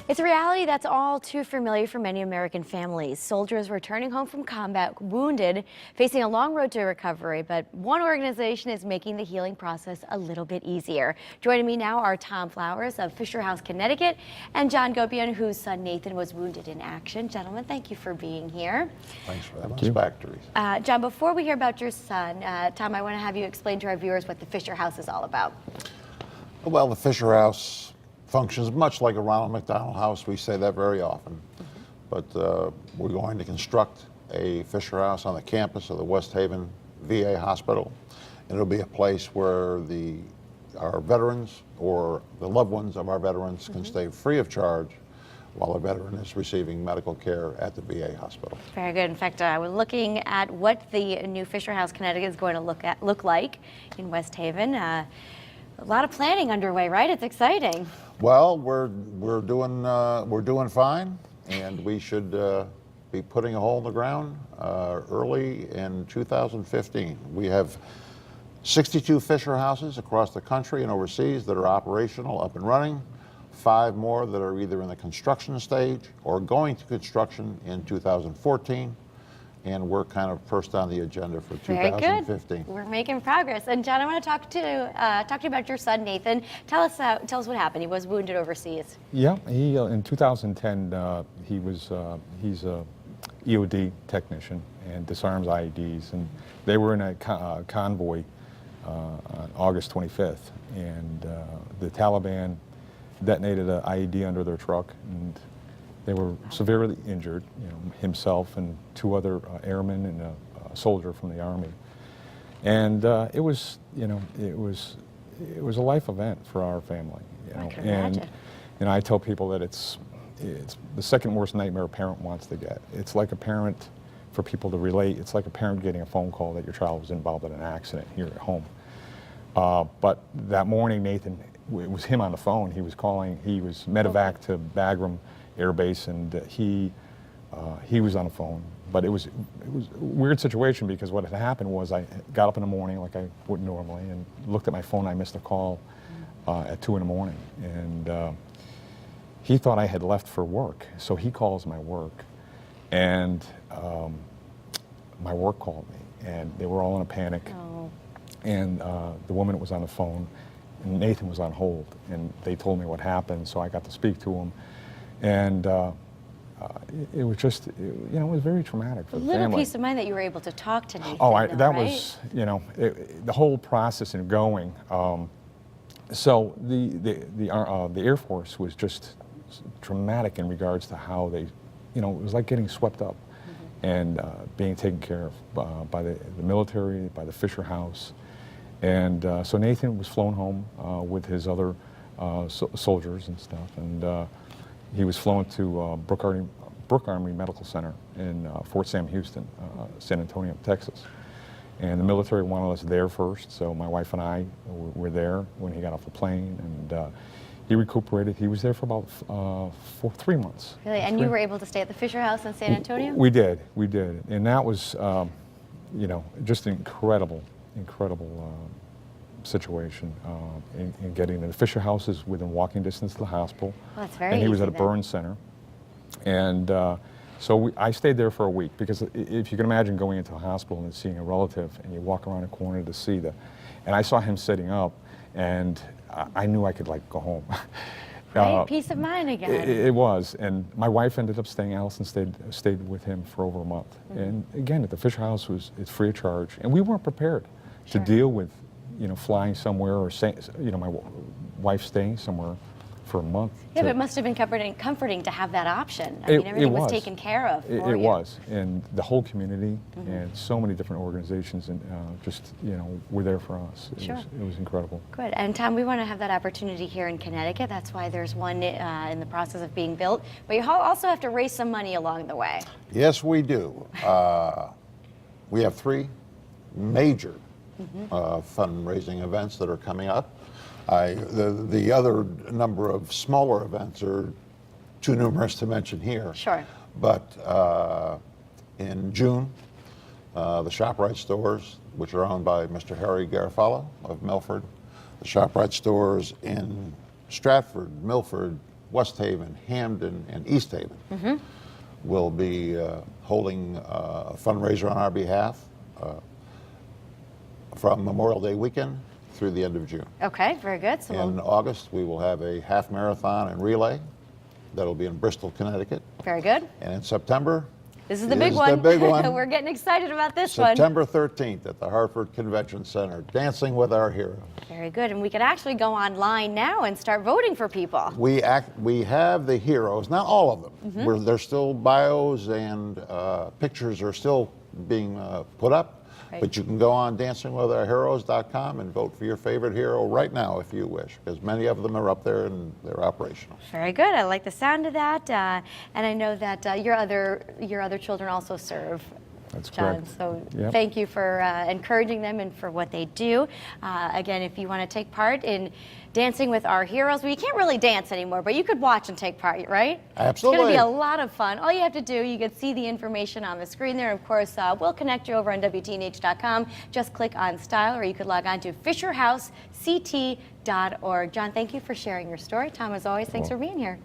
It's a reality that's all too familiar for many American families. Soldiers returning home from combat wounded, facing a long road to recovery, but one organization is making the healing process a little bit easier. Joining me now are Tom Flowers of Fisher House, Connecticut, and John Gopian, whose son Nathan was wounded in action. Gentlemen, thank you for being here. Thanks for having us back, Teresa. John, before we hear about your son, Tom, I want to have you explain to our viewers what the Fisher House is all about. Well, the Fisher House functions much like a Ronald McDonald House. We say that very often. But we're going to construct a Fisher House on the campus of the West Haven VA Hospital. And it'll be a place where our veterans or the loved ones of our veterans can stay free of charge while a veteran is receiving medical care at the VA hospital. Very good. In fact, we're looking at what the new Fisher House, Connecticut is going to look like in West Haven. A lot of planning underway, right? It's exciting. Well, we're doing fine, and we should be putting a hole in the ground early in 2015. We have 62 Fisher Houses across the country and overseas that are operational, up and running. 5 more that are either in the construction stage or going to construction in 2014. And we're kind of first on the agenda for 2015. Very good. We're making progress. And John, I want to talk to you about your son Nathan. Tell us what happened. He was wounded overseas. Yeah, he in 2010 he's a EOD technician and disarms IEDs, and they were in a convoy on August 25th, and the Taliban detonated an IED under their truck, and they were severely injured, himself and 2 other airmen and a soldier from the Army. And it was a life event for our family. I can imagine. And I tell people that it's the second worst nightmare a parent wants to get. It's like a parent, for people to relate, it's like a parent getting a phone call that your child was involved in an accident here at home. But that morning, Nathan, it was him on the phone. He was calling. He was medevac to Bagram Air Base, and he was on the phone. But it was a weird situation, because what had happened was I got up in the morning like I would normally and looked at my phone. I missed a call at 2 in the morning, and he thought I had left for work. So he calls my work, and my work called me, and they were all in a panic. Oh. And the woman that was on the phone, and Nathan was on hold, and they told me what happened, so I got to speak to him. And it was just, it was very traumatic for the family. A little peace of mind that you were able to talk to Nathan. That was, the whole process in going. So the Air Force was just dramatic in regards to how they, it was like getting swept up and being taken care of by the military, by the Fisher House. And so Nathan was flown home with his other soldiers and stuff, and he was flown to Brooke Army Medical Center in Fort Sam Houston, San Antonio, Texas. And the military wanted us there first, so my wife and I were there when he got off the plane, and he recuperated. He was there for about 3 months. Really? And you were able to stay at the Fisher House in San Antonio? We did. And that was, just an incredible situation in getting there. The Fisher House is within walking distance to the hospital. Well, that's very And he was easy at a burn center. And so I stayed there for a week, because if you can imagine going into a hospital and seeing a relative, and you walk around a corner to see and I saw him sitting up, and I knew I could go home. Right, peace of mind again. It was, and my wife ended up staying. Allison stayed with him for over a month. And again, at the Fisher House it's free of charge, and we weren't prepared to deal with, flying somewhere, or my wife staying somewhere for a month. Yeah, but it must have been comforting to have that option. I mean, everything was taken care of for you. It was, and the whole community and so many different organizations and were there for us. It was incredible. Good. And Tom, we want to have that opportunity here in Connecticut. That's why there's one in the process of being built. But you also have to raise some money along the way. Yes, we do. We have 3 major fundraising events that are coming up. The other number of smaller events are too numerous to mention here. Sure. But in June, the ShopRite stores, which are owned by Mr. Harry Garofalo of Milford, the ShopRite stores in Stratford, Milford, West Haven, Hamden, and East Haven will be holding a fundraiser on our behalf from Memorial Day weekend through the end of June. Okay, very good. So In August, we will have a half marathon and relay that'll be in Bristol, Connecticut. very good. And in September, This is the big one. the big one. We're getting excited about this one. September 13th at the Hartford Convention Center, Dancing with Our Heroes. Very good. And we can actually go online now and start voting for people. We have the heroes, not all of them. There's still bios and pictures are still being put up. Right. But you can go on dancingwithourheroes.com and vote for your favorite hero right now if you wish, because many of them are up there and they're operational. Very good. I like the sound of that. And I know that your other children also serve. That's John, correct. so Yep. thank you for encouraging them and for what they do. Again, if you want to take part in Dancing with Our Heroes, well, you can't really dance anymore, but you could watch and take part, right? Absolutely. It's going to be a lot of fun. All you have to do, you can see the information on the screen there. Of course, we'll connect you over on WTNH.com. Just click on Style, or you could log on to FisherHouseCT.org. John, thank you for sharing your story. Tom, as always, thanks for being here.